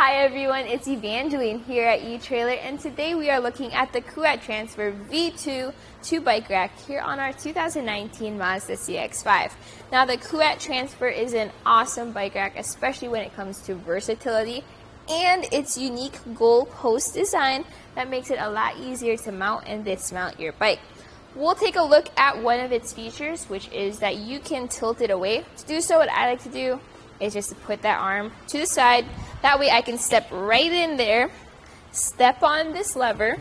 Hi everyone, it's Evangeline here at etrailer, and today we are looking at the Kuat Transfer V2 2-bike rack here on our 2019 Mazda CX-5. Now the Kuat Transfer is an awesome bike rack, especially when it comes to versatility and its unique goalpost design that makes it a lot easier to mount and dismount your bike. We'll take a look at one of its features, which is that you can tilt it away. To do so, what I like to do is just to put that arm to the side. That way I can step right in there, step on this lever,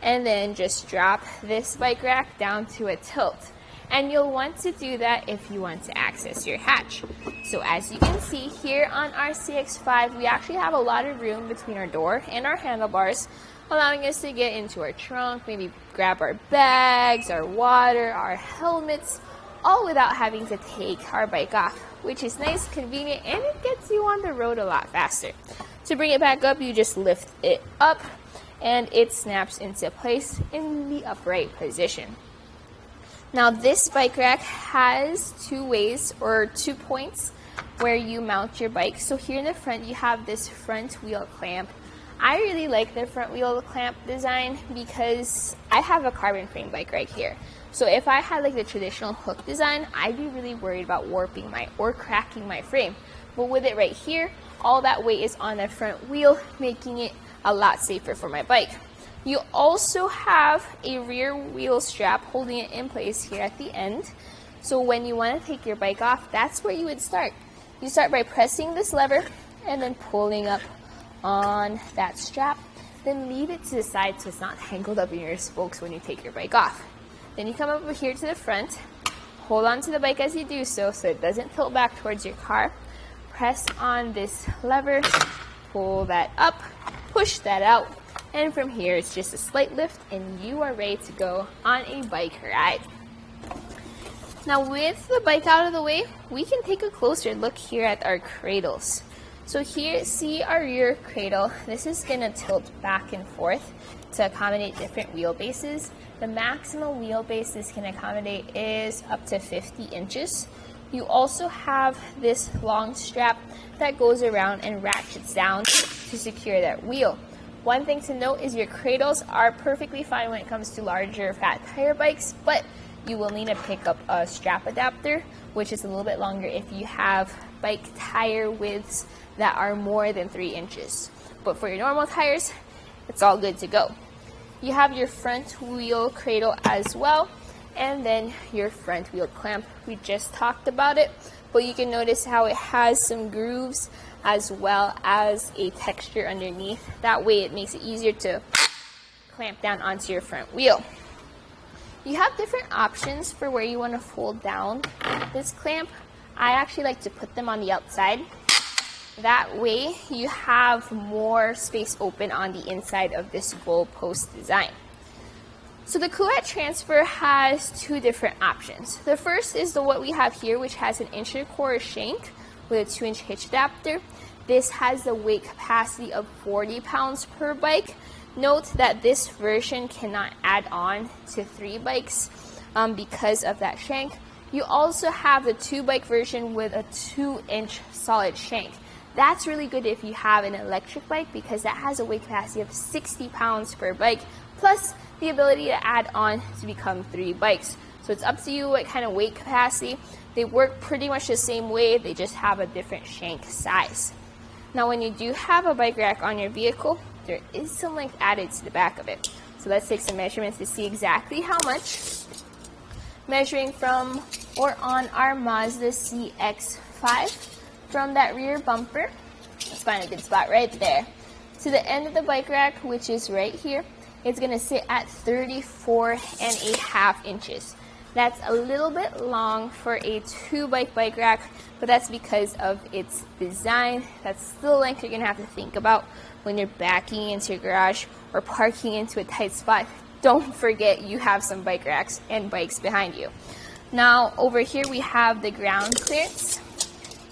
and then just drop this bike rack down to a tilt. And you'll want to do that if you want to access your hatch. So as you can see here on our CX-5, we actually have a lot of room between our door and our handlebars, allowing us to get into our trunk, maybe grab our bags, our water, our helmets, all without having to take our bike off, which is nice, convenient, and it gets you on the road a lot faster. To bring it back up, you just lift it up and it snaps into place in the upright position. Now this bike rack has two ways or 2 points where you mount your bike. So here in the front you have this front wheel clamp. I really like the front wheel clamp design because I have a carbon frame bike right here. So if I had like the traditional hook design, I'd be really worried about warping or cracking my frame. But with it right here, all that weight is on the front wheel, making it a lot safer for my bike. You also have a rear wheel strap holding it in place here at the end. So when you want to take your bike off, that's where you would start. You start by pressing this lever and then pulling up on that strap. Then leave it to the side so it's not tangled up in your spokes when you take your bike off. Then you come over here to the front, hold on to the bike as you do so it doesn't tilt back towards your car. Press on this lever, pull that up, push that out, and from here it's just a slight lift and you are ready to go on a bike ride. Now with the bike out of the way, we can take a closer look here at our cradles. So here, see our rear cradle. This is going to tilt back and forth to accommodate different wheelbases. The maximum wheelbase this can accommodate is up to 50 inches. You also have this long strap that goes around and ratchets down to secure that wheel. One thing to note is your cradles are perfectly fine when it comes to larger fat tire bikes, but you will need to pick up a strap adapter, which is a little bit longer if you have bike tire widths that are more than 3 inches. But for your normal tires, it's all good to go. You have your front wheel cradle as well, and then your front wheel clamp. We just talked about it, but you can notice how it has some grooves as well as a texture underneath. That way it makes it easier to clamp down onto your front wheel. You have different options for where you want to fold down this clamp. I actually like to put them on the outside. That way you have more space open on the inside of this goalpost design. So the Kuat Transfer has two different options. The first is what we have here, which has an 1.25" shank with a 2-inch hitch adapter. This has the weight capacity of 40 pounds per bike. Note that this version cannot add on to 3 bikes because of that shank. You also have the 2-bike version with a 2-inch solid shank. That's really good if you have an electric bike because that has a weight capacity of 60 pounds per bike, plus the ability to add on to become 3 bikes. So it's up to you what kind of weight capacity. They work pretty much the same way, they just have a different shank size. Now when you do have a bike rack on your vehicle, there is some length added to the back of it. So let's take some measurements to see exactly how much. Measuring from or on our Mazda CX-5, from that rear bumper, let's find a good spot right there, to the end of the bike rack, which is right here, it's going to sit at 34.5 inches. That's a little bit long for a 2-bike bike rack, but that's because of its design. That's still length you're going to have to think about when you're backing into your garage or parking into a tight spot. Don't forget you have some bike racks and bikes behind you. Now over here we have the ground clearance,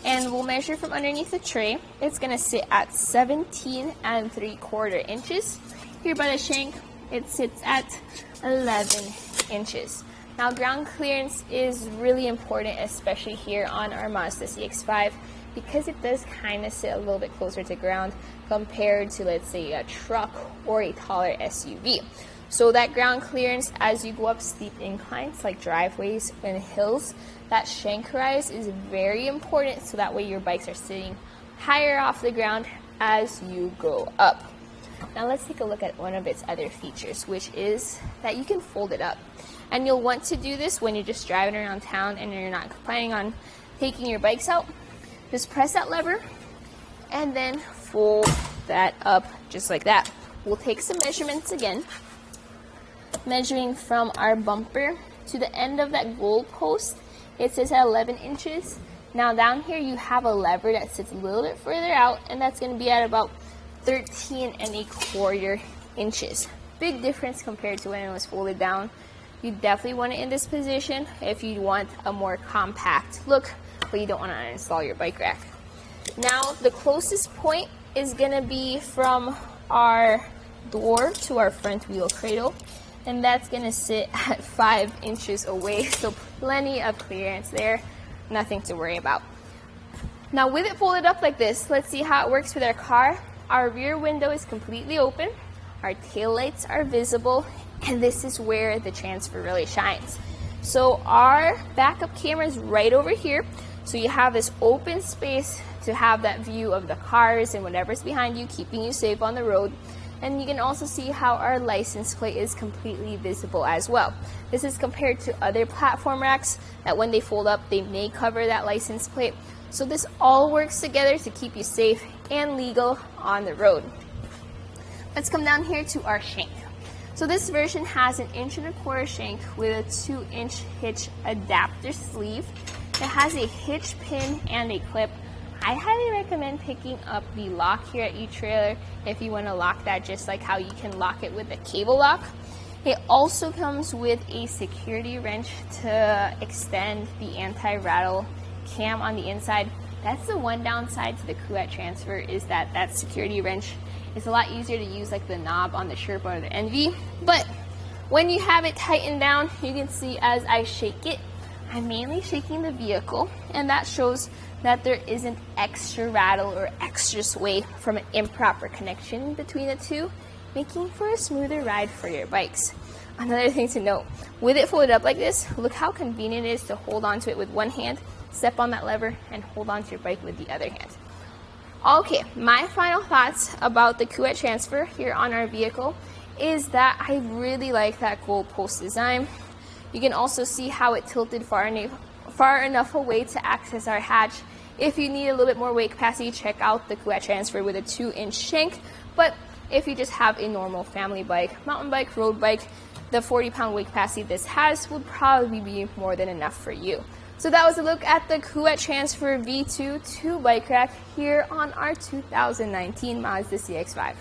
and we'll measure from underneath the tray. It's going to sit at 17.75 inches. Here by the shank, it sits at 11 inches. Now ground clearance is really important, especially here on our Mazda CX-5, because it does kind of sit a little bit closer to ground compared to, let's say, a truck or a taller SUV. So that ground clearance as you go up steep inclines like driveways and hills, that shank rise is very important, so that way your bikes are sitting higher off the ground as you go up. Now let's take a look at one of its other features, which is that you can fold it up. And you'll want to do this when you're just driving around town and you're not planning on taking your bikes out. Just press that lever and then fold that up just like that. We'll take some measurements again, measuring from our bumper to the end of that goal post. It says at 11 inches. Now down here you have a lever that sits a little bit further out, and that's going to be at about 13¼ inches. Big difference compared to when it was folded down. You definitely want it in this position if you want a more compact look, but you don't want to uninstall your bike rack. Now the closest point is going to be from our door to our front wheel cradle, and that's going to sit at 5 inches away, so plenty of clearance there, nothing to worry about. Now with it folded up like this, let's see how it works with our car. Our rear window is completely open, our taillights are visible, and this is where the transfer really shines. So our backup camera is right over here, so you have this open space to have that view of the cars and whatever's behind you, keeping you safe on the road. And you can also see how our license plate is completely visible as well. This is compared to other platform racks that when they fold up, they may cover that license plate. So this all works together to keep you safe and legal on the road. Let's come down here to our shank. So this version has an 1¼ inch shank with a 2-inch hitch adapter sleeve. It has a hitch pin and a clip. I highly recommend picking up the lock here at eTrailer if you want to lock that just like how you can lock it with a cable lock. It also comes with a security wrench to extend the anti-rattle cam on the inside. That's the one downside to the Kuat transfer, is that that security wrench is a lot easier to use, like the knob on the Sherpa or the Envy. But when you have it tightened down, you can see as I shake it, I'm mainly shaking the vehicle, and that shows that there isn't extra rattle or extra sway from an improper connection between the two, making for a smoother ride for your bikes. Another thing to note, with it folded up like this, look how convenient it is to hold onto it with one hand, step on that lever, and hold onto your bike with the other hand. Okay, my final thoughts about the Kuat transfer here on our vehicle is that I really like that goal post design. You can also see how it tilted far enough away to access our hatch. If you need a little bit more weight capacity, check out the Kuat transfer with a 2-inch shank. But if you just have a normal family bike, mountain bike, road bike, the 40-pound weight capacity this has would probably be more than enough for you. So that was a look at the Kuat Transfer V2 2 bike rack here on our 2019 Mazda CX-5.